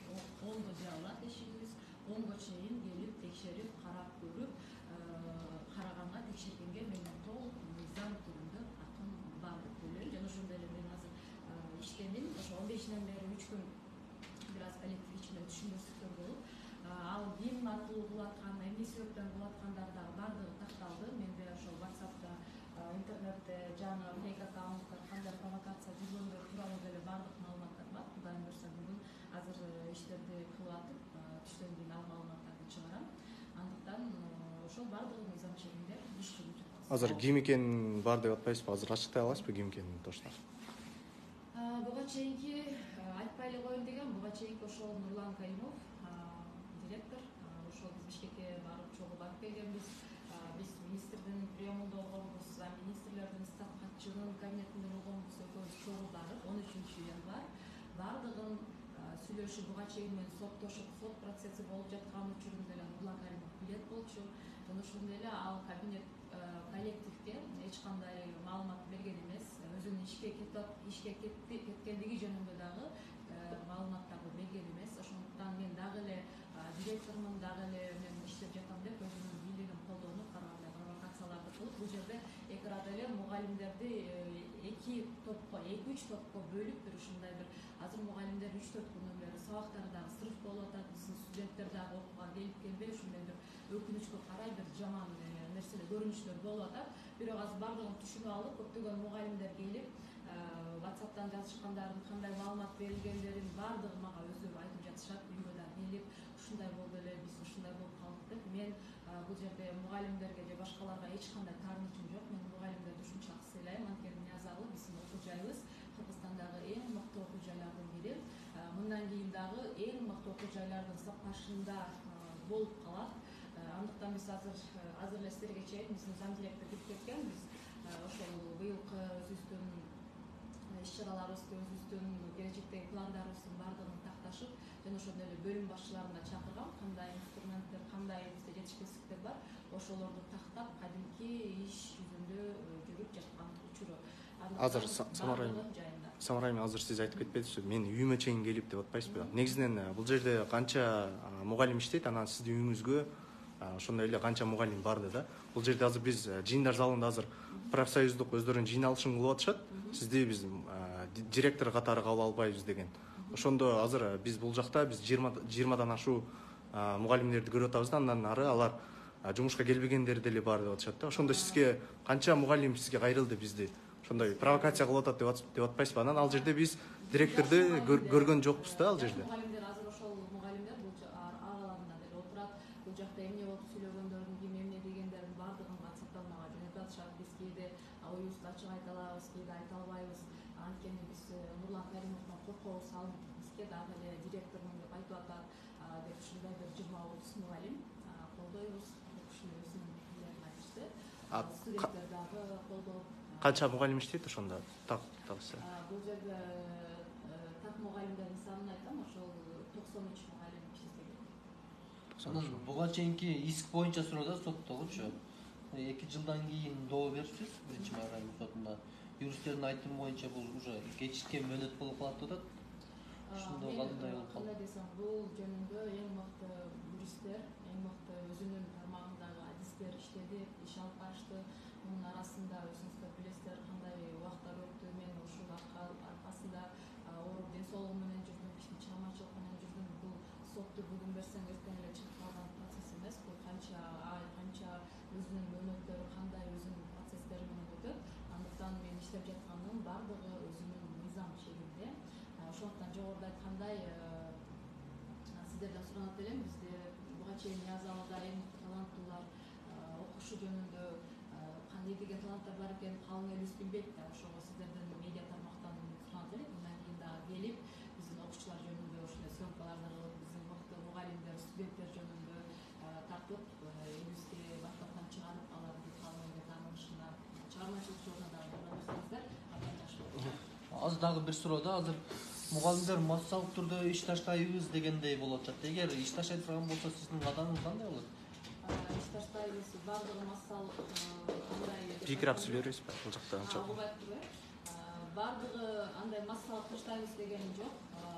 K: 10до жабылат эшигибиз. 10го чейин келип текшерип, карап көрүп, караганга, текшергенге менин толук мыйзам түрүндө акым бар деп ойлойм. Жана ошондой эле мен азыр иштемин. Ошо 15-ден бери 3 күн бир аз коллектив ичинде түшүнбөстүктөр болуп, ал ким аркылуу кылаткан, эмне себептен кылаткандары дагы баардыгы такталды. Менде ошол WhatsApp'та, интернетте жаңы фейк аккаунттар, кандай провокация жүргөндөр тууралуу деле баардык маалыматтар бар. Кудайым буюрса бүгүн азыр иштерди кылып атып, түштөн кийин ал маалыматтарды чыгарам. Андыктан ошол баардыгы мыйзам чегинде иш жүрүп жатат.
A: Азыр ким экенин бар деп атпайсызбы? Азыр ачыктай аласызбы ким экенин точно?
K: Буга чейинки айтпай эле коеюн деген, буга чейинки ошол Нурлан Каримов директор, ошол биз Бишкекке барып чогуу барып келгенбиз. Биз министрдин приемунда болгонбуз, министрлердин стат катчынын кабинетинде болгонбуз, экөөбүз чогуу барып 13-январ баардыгын сүйлөшүп, буга чейин мен соттошуп, сот процесси болуп жаткан учурунда эле Нурлан Каримов билет болчу. Жана ошондой эле ал кабинет коллективге эч кандай маалымат берген эмес. Өзүнүн ишке кеткендиги жөнүндө дагы маалыматтарды берген эмес. Ошондуктан
F: деле мугалимдерди эки топко, 2-3 топко бөлүп бир ушундай бир азыр мугалимдер 3-4 күндөн бери сабактары дагы сырыф болуп атат, биздин студенттер дагы окууга келип келбей ушундай бир өкүнүчкө карай бир жаман нерселер көрүнүштөр болуп атат. Бирок азыр бардыгын түшүнүп алып, көптөгөн мугалимдер келип WhatsApp'тан жазышкандарын, кандай маалымат берилгендерин бардыгы мага өздөрү айтып жатышат. Үйгө да келип ушундай болду эле, биз ушундай болуп калдык деп. Мен бул жерде мугалимдерге же башкаларга эч кандай таарынычым жок. Мен мугалимдерди ушунчалык сыйлайм. Анткени Ниязалы биздин окуу жайыбыз Кыргызстандагы эң мыкты окуу жайлардын бири. Мындан кийин дагы эң мыкты окуу жайлардын сапкашында болуп калат. Андыктан биз азыр эле силерге чейин биздин зам директор кирип кеткен. Биз ошол быйылкы өзүбүздүн иш-чараларыбызды, өзүбүздүн келечектеги пландарыбыздын бардыгын такташып, жана ошондой эле бөлүм башчыларына чакыргам. Кандай инструменттер, кандай бизде жетишпестиктер бар, ошолорду тактап, кадимки иш жүзүндө жүрүп жаткан учуру.
A: Азыр Самарайым, азыр сиз айтып кетпедиңизби, мен үйүмө чейин келип деп атпайсызбы? Негизинен бул жерде канча мугалим иштейт, анан сиздин үйүңүзгө ошондой эле канча мугалим барды да. Бул жерде азыр биз жыйындар залында азыр профсоюздук өздөрүнүн жыйналышын кылып атышат. Сизди биз директор катары кабыл албайбыз деген. Ошондо азыр биз бул жакта биз 20дан ашуу мугалимдерди көрүп атабыз да, андан ары алар жумушка келбегендер деле бар деп атышат да. Ошондо сизге канча мугалим сизге кайрылды, бизди ошондой провокация кылып атат деп атпайсызбы? Анан ал жерде биз директорду көргөн жокпуз да ал жерде.
F: Мугалимдер азыр ошол мугалимдер бул араларында деле отурат. Бул жакта эмне болуп сүйлөгөндөрүн, ким эмне дегендердин бардыгын WhatsApp'тан мага жөнөтүп атышат. Биз кээде оюбузду ачык айта алабыз, кээде айта албайбыз. Анткени биз Нурлан Каримовдон коркобуз, ал бизге дагы эле директормун деп айтып атат деп ушундай бир 20-30 мугалим колдойбуз деп ушуну өзүнүн пикирлерин айтышты. Студенттер дагы колдоп.
A: Канча мугалим иштейт ошондо? Таксы.
F: Бул жерде так мугалимдердин санын айтсам, ошол 93 мугалим иштейт.
J: Анан буга чейинки иск боюнча суроодо соттогучу 2 жылдан кийин доо берипсиз 1-май райондук сотунда. Юристтердин айтымы боюнча бул уже кечиккен мөөнөт болуп калат деп атат. Ошондо кандай болуп калды?
F: Кандай десем, бул жөнүндө эң мыкты юристтер, эң мыкты өзүнүн тармагындагы адистер иштеди, иш алып барышты. Мунун арасында өзүңүздөр билесиздер кандай убакыттар өттү. Мен ушул аркасында ооруп ден соолугум менен жүрдүм, кичине чыгармачылык менен жүрдүм. Бул сотту бүгүн берсең эртең эле чыгып калган процесс эмес. Бул канча ай, канча өзүнүн мөөнөттөрү, кандай өзүнүн процесстери менен өтөт. Андыктан мен иштеп жаткандын бардыгы өзүнүн мыйзам чегинде. Ошондуктан жогоруда айткандай сиздерден суранат элем, бизде буга чейин Ниязалыда эң таланттуулар окушу жөнүндө кандай деген таланттар бар экен, калың элибиз билбейт да. Ошого сиздерден медиа тармактан суранат элек. Мындан кийин дагы келип биздин окуучулар жөнүндө ушундай съемкаларды кылып, биздин мыкты мугалимдер, студенттер жөнүндө тартып, элибизди баштаптан чыгарып, аларды калың элге таанылышына, чыгармачылык жолуна дагы жардам берсеңиздер, абдан жакшы болот.
J: Азыр дагы бир суроо да, азыр мугалимдер массалык түрдө иш таштайбыз дегендей болуп атат. Эгер иш таштай турган болсо сиздин кадамыңыз кандай болот?
F: Иш таштайбыз, бардыгы массалык кандай
A: Пикирап сүйлөйбүзбү бул жакта?
F: Бардыгы андай массалык таштайбыз деген жок.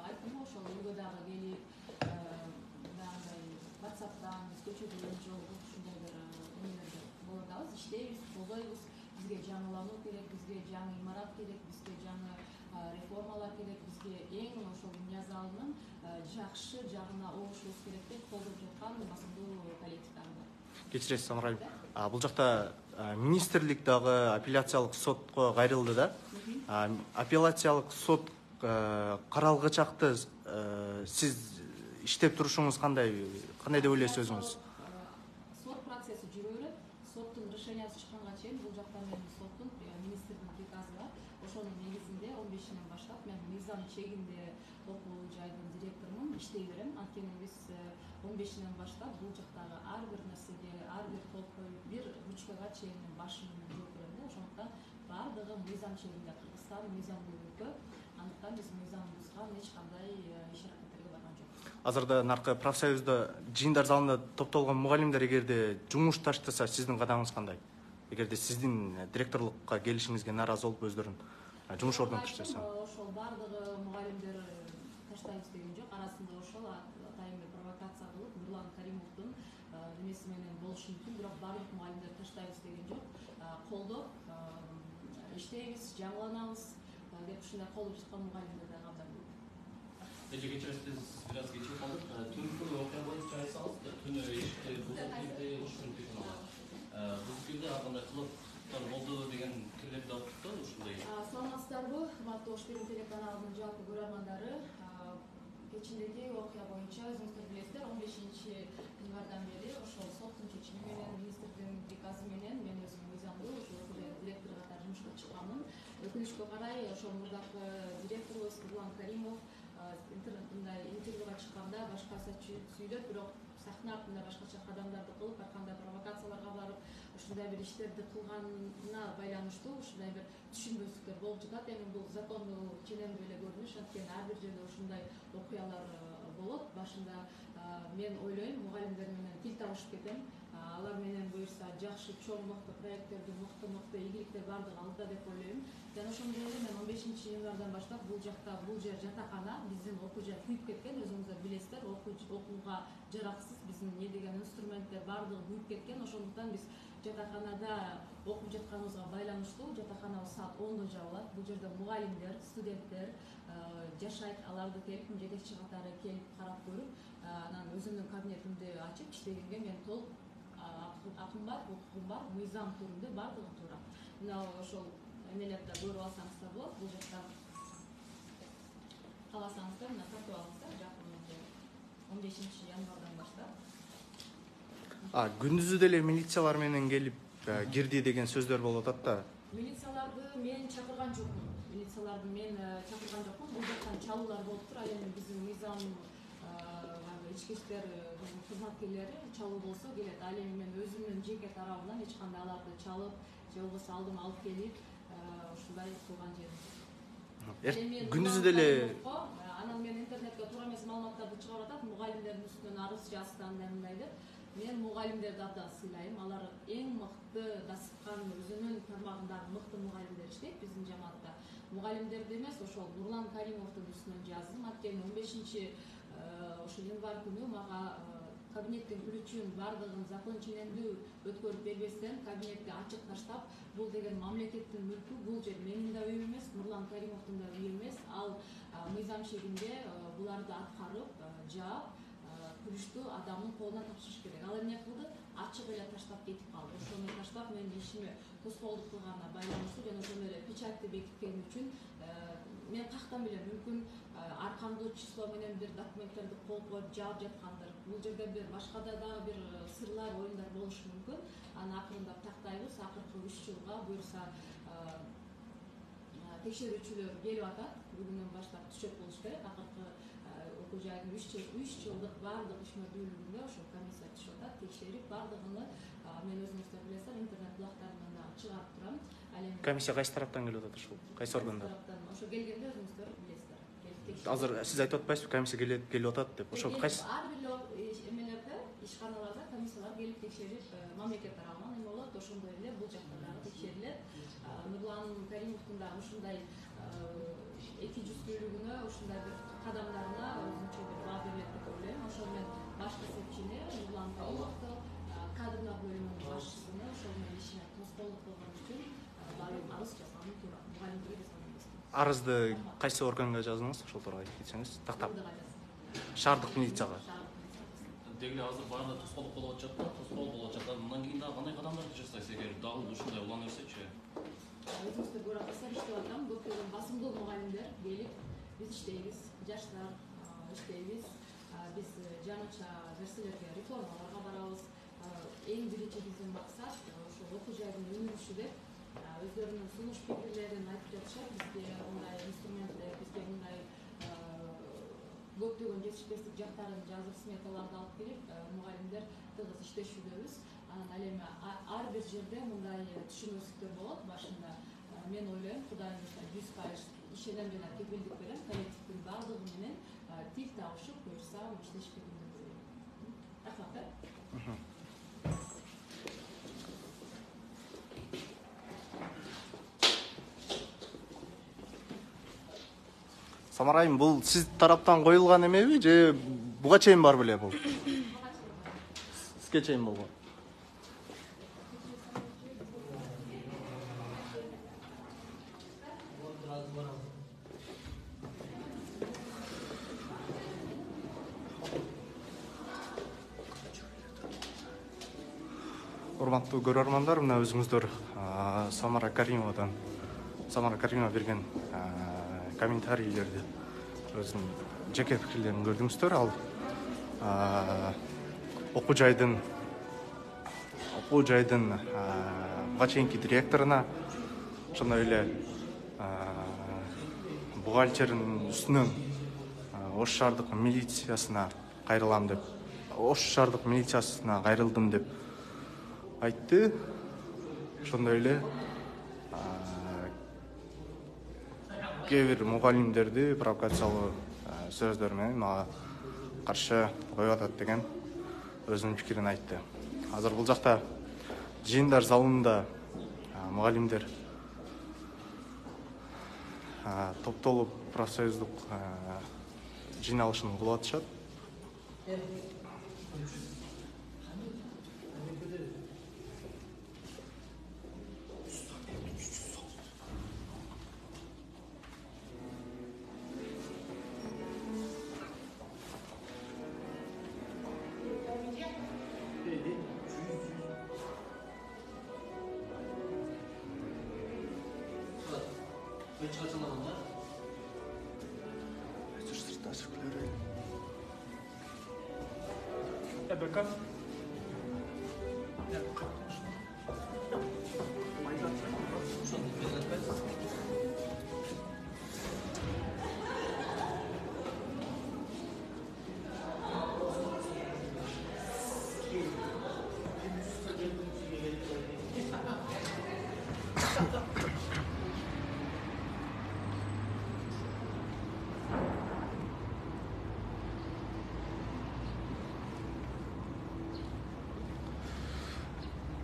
F: Айттым го, ошол үйгө дагы келип, андай WhatsApp'тан биз көчөгө жолугуп ушундай бир эмелерди болуп атабыз, иштейбиз, колдойбуз. Бизге жаңы улануу керек, бизге жаңы имарат керек, бизге жаңы реформалар керек, бизге эң ошол Ниязалынын жакшы жагына огушубуз керек деп колдоп жаткан басымдуу коллективдар бар.
A: Кечиресиз Самарайым. Бул жакта министрлик дагы апелляциялык сотко кайрылды да. Апелляциялык сот каралгычакты сиз иштеп турушуңуз кандай деп ойлойсуз өзүңүз?
F: Сот процесси жүрө берет. Соттун решениясы чыкканга чейин бул жакта мен соттун министрдин приказы бар. Ошонун негизинде 15-нен баштап мен мыйзам чегинде окуу жайдын директорумун, иштей берем. Анткени биз 15-нен баштап бул жактагы ар бир нерсеге, ар бир толкой бир ручкага чейин башын жооп берем да. Ошондуктан бардыгы мыйзам чегинде. Кыргызстан мыйзамдуу өлкө. Андыктан биз мыйзам бузган эч кандай иш-аракеттерге барган жокпуз.
A: Азырда наркы профсоюзда жыйындар залында топтолгон мугалимдер эгерде жумуш таштаса сиздин кадамыңыз кандай? Эгерде сиздин директорлукка келишиңизге нааразы болуп өздөрүн жумуш ордун таштаса?
F: Ошол бардыгы мугалимдер таштайбыз деген жок. Арасында ошол атайын бир провокация кылып Нурлан Каримовдун
N: эмеси менен болушу мүмкүн, бирок баардык мугалимдер таштайбыз деген жок. Колдоп иштейбиз, жаңыланабыз деп ушундай колдоп чыккан мугалимдер да абдан көп.
O: Эже кечиресиз, бир аз кечирип калдык. Түнкү окуя боюнча айтсаңыз, түнү эшикте бузуп кирди, ушинтип бузуп кирди, ар кандай кылыктар болду деген пикирлерди алып да ушундай.
N: Саламатсыздарбы, кымбаттуу Ош Биrim телеканалынын жалпы көрөрмандары. Кечиндеги окуя боюнча өзүңүздөр билесиздер, 15-январдан бери ошол соттун чечими менен, министрдин приказы менен мен өзүм мыйзамдуу ошол директор катары жумушка чыкканмын. Өкүнүчкө карай, ошол мурдакы директорубуз Нурлан Каримов интернетинде интервьюга чыкканда башкача сүйлөп, бирок сахна артында башкача кадамдарды кылып, ар кандай провокацияларга барып, ушундай бир иштерди кылганына байланыштуу ушундай бир түшүнбөстүктөр болуп жатат. Эми бул закондуу ченемдүү эле көрүнүш, анткени ар бир жерде ушундай окуялар болот. Башында мен ойлойм, мугалимдер менен тил табышып кетем. Алар менен буюрса жакшы чоң мыкты проекттерди, мыкты ийгиликтер бардыгы алда деп ойлойм. Жана ошондой эле мен 15-январдан баштап бул жакта, бул жер жатакана, биздин окуу жай күйүп кеткен, өзүңүздөр билесиздер, окууга жараксыз, биздин эмне деген инструменттер бардыгы күйүп кеткен. Ошондуктан биз жатаканада окуп жатканыбызга байланыштуу жатаканабыз саат 10-да жабылат. Бул жерде мугалимдер, студенттер жашайт, аларды келип жетекчи катары келип карап көрүп, анан өзүмдүн кабинетимди ачып иштегенге мен толук акым бар, укугум бар, мыйзам түрүндө бардыгы туура. Мына ошол эмелерди көрүп алсаңыздар болот. Бул жакта кааласаңыздар, мына тартып алыңыздар, жакын 15-январдан баштап.
A: Күндүзү деле милициялар менен келип кирди деген сөздөр болуп атат да.
N: Милицияларды мен чакырган жокмун. Бул жактан чалуулар болуптур. Ал эми биздин мыйзам ички иштер кызматкерлери чалуу болсо келет. Ал эми мен өзүмдүн жеке тарабымдан эч кандай аларды чалып, же болбосо алдыма алып келип, ушундай кылган жерим жок.
A: Күндүзү деле
N: анан мен интернетке туура эмес маалыматтарды чыгарып атат, мугалимдердин үстүнөн арыз жазды, андай деп. Мен мугалимдерди абдан сыйлайм. Алар эң мыкты дасыккан өзүнүн тармагындагы мыкты мугалимдер иштейт биздин жамаатта. Мугалимдерди эмес, ошол Нурлан Каримовдун үстүнөн жаздым. Анткени 15-январ күнү мага кабинеттин ключун бардыгын закон ченемдүү өткөрүп бербестен кабинетти ачык таштап, бул деген мамлекеттин мүлкү, бул жер менин да үйүм эмес, Нурлан Каримовдун да үйү эмес. Ал мыйзам шегинде буларды аткарып, жаап, күрүштүү адамдын колуна тапшырыш керек. Ал эмне кылды? Ачык эле таштап кетип калды. Ошону таштап мен ишиме тоскоолдук кылганына байланыштуу жана ошондой эле печатьты бекиткени үчүн мен каяктан билем, мүмкүн аркандуу число менен бир документтерди кол коюп жаап жаткандыр. Бул жерде бир башка дагы бир сырлар, оюндар болушу мүмкүн. Аны акырындап тактайбыз. Акыркы 3 жылга буюрса текшерүүчүлөр келип атат. Бүгүнөн баштап түшөт болуш керек. Акыркы окуу жайдын 3 жылдык баардык ишмердүүлүгүндө ошол комиссия түшүп атат, текшерип баардыгыны мен өзүңүздөр билесиздер, интернет булактарынан да чыгарып турам. Ал эми
A: комиссия кайсы тараптан келип атат ушул? Кайсы органдан?
N: Ошо келгенде өзүңүздөр билесиздер.
A: Азыр сиз айтып атпайсызбы, комиссия келип атат деп? Ошол кайсы?
N: Ар бир эмелерде, ишканаларда комиссиялар келип текшерип, мамлекет тарабынан эме болот, ошондой эле бул жакта дагы текшерилет. Нурлан Каримовдун дагы ушундай эки жүздүүлүгүнө, ушундай бир кадамдарына өзүнчө бир баа берилет деп ойлойм. Ошол мен баш кесепчини Нурлан Каримовду, кадрлар бөлүмүнүн башчысыны ошол менен ишине тоскоолдук кылган үчүн арыз жазганым туура. Мугалимдерге жазган эмес.
A: Арызды кайсы органга жаздыңыз? Ошол тууралуу айтып кетсеңиз, тактап. Шаардык милицияга.
O: Деги азыр баары тоскоолдук болуп атат, тоскоол болуп атат. Мындан кийин дагы кандай кадамдарды жасайсыз эгер дагы ушундай улана берсечи?
N: Өзүңүздөр көрүп атасыздар, иштеп атам. Көптөгөн басымдуу мугалимдер келип, биз иштейбиз, жаштар иштейбиз. Биз жаңыча нерселерге, реформаларга барабыз. Эң биринчи биздин максат ошо окуу жайдын өнүгүшү деп өздөрүнүн сунуш пикирлерин айтып жатышат. Бизге мындай инструменттер, бизге мындай көптөгөн жетишпестик жактарын жазып, сметаларды алып келип, мугалимдер тыгыз иштешүүдөбүз. Анан ал эми ар бир жерде мындай түшүнбөстүктөр болот. Башында мен ойлойм, Кудайым 100% ишенем жана кепилдик берем, коллективдин баардыгы менен тил табышып, буюрса иштешип кетем деп ойлойм. Рахмат.
A: Самар айым, бул сиз тараптан коюлган эмеби же буга чейин бар беле бул?
J: түске чейин болгон.
A: Урматтуу көрөрмандар, мына өзүңүздөр Самара Каримова берген комментарийлерди, өзүнүн жеке пикирлерин көрдүңүздөр. Ал окуу жайдын буга чейинки директоруна, ошондой эле бухгалтердин үстүнөн Ош шаардык милициясына кайрылдым деп айтты. Ошондой эле кээ бир мугалимдерди провокациялуу сөздөр менен мага каршы коюп атат деген өзүнүн пикирин айтты. Азыр бул жакта жыйындар залында мугалимдер топтолуп профсоюздук жыйналышын кылып атышат.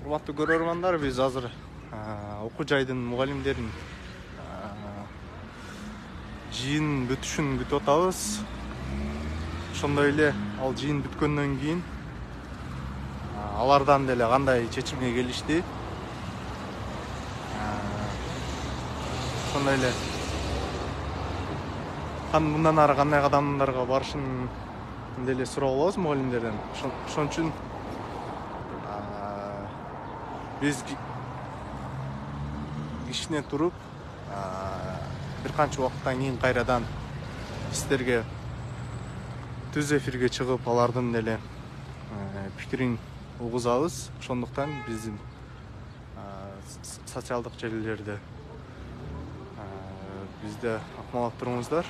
A: Урматтуу көрөрмандар, биз азыр окуу жайдын мугалимдерин жыйын бүтүшүн күтүп атабыз. Ошондой эле ал жыйын бүткөндөн кийин алардан деле кандай чечимге келишти. Ошондой эле мындан ары кандай кадамдарга барышын деле сурап алабыз мугалимдерден. Ошон үчүн биз ишине туруп, бир канча убакыттан кийин кайрадан сиздерге түз эфирге чыгып, алардын деле пикирин угузабыз. Ошондуктан биздин социалдык желилерде бизде акмалап туруңуздар.